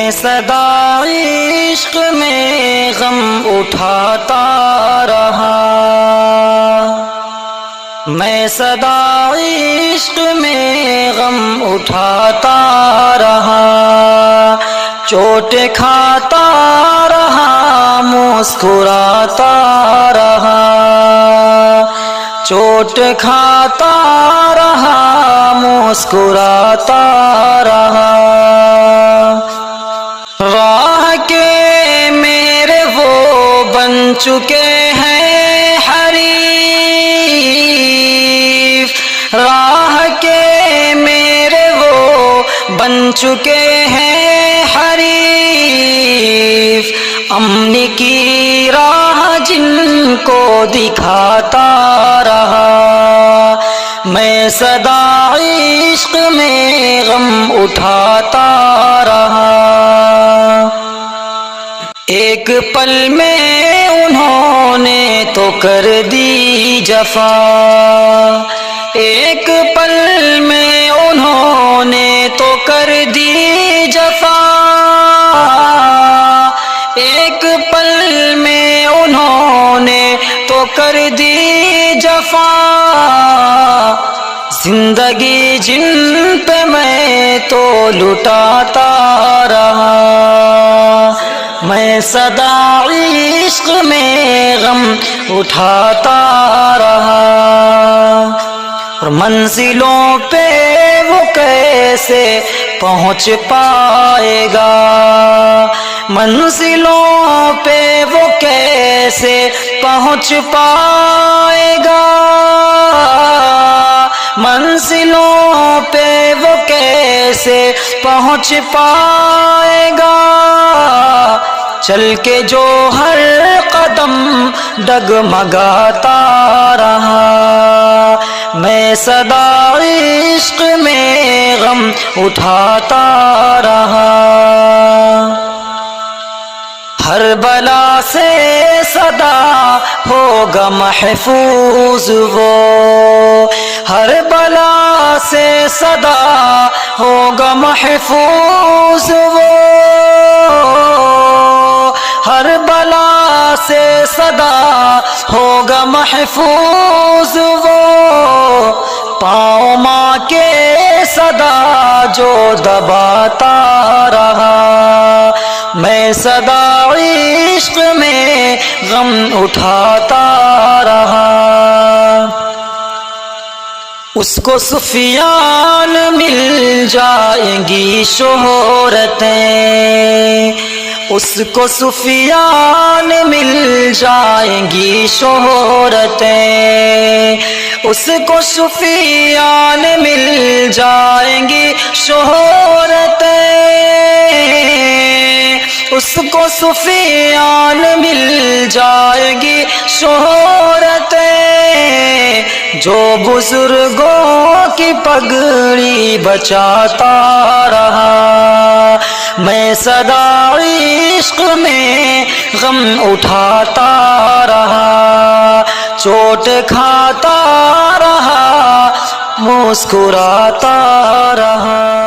میں صدا عشق میں غم اٹھاتا رہا، میں صدا عشق میں غم اٹھاتا رہا، چوٹ کھاتا رہا مسکراتا رہا، چوٹ کھاتا رہا مسکراتا رہا۔ راہ کے میرے وہ بن چکے ہیں حریف، راہ کے میرے وہ بن چکے ہیں حریف، امن کی راہ جن کو دکھاتا رہا، میں صدا عشق میں غم اٹھاتا رہا۔ ایک پل میں انہوں نے تو کر دی جفا، ایک پل میں انہوں نے تو کر دی جفا، ایک پل میں انہوں نے تو کر دی جفا، زندگی جن پہ میں تو لٹاتا رہا، میں صدا عشق میں غم اٹھاتا رہا۔ اور منزلوں پہ وہ کیسے پہنچ پائے گا، منزلوں پہ وہ کیسے پہنچ پائے گا، منزلوں پہ وہ کیسے پہنچ پائے گا، چل کے جو ہر قدم ڈگمگاتا رہا، میں صدا عشق میں غم اٹھاتا رہا۔ ہر بلا سے صدا ہوگا محفوظ وہ، ہر بلا سے صدا ہوگا محفوظ وہ، ہر بلا سے صدا ہوگا محفوظ وہ، پاؤں ماں کے صدا جو دباتا رہا، میں صدا عشق میں غم اٹھاتا رہا۔ اس کو سفیان مل جائیں گی شہرتیں، اس کو سفیان مل جائیں گی شہرتیں، اس کو سفیان مل جائیں گی شہرتیں، اس کو سفیان مل جائے گی شہرتیں، جو بزرگوں کی پگڑی بچاتا رہا، میں صدا عشق میں غم اٹھاتا رہا، چوٹ کھاتا رہا مسکراتا رہا۔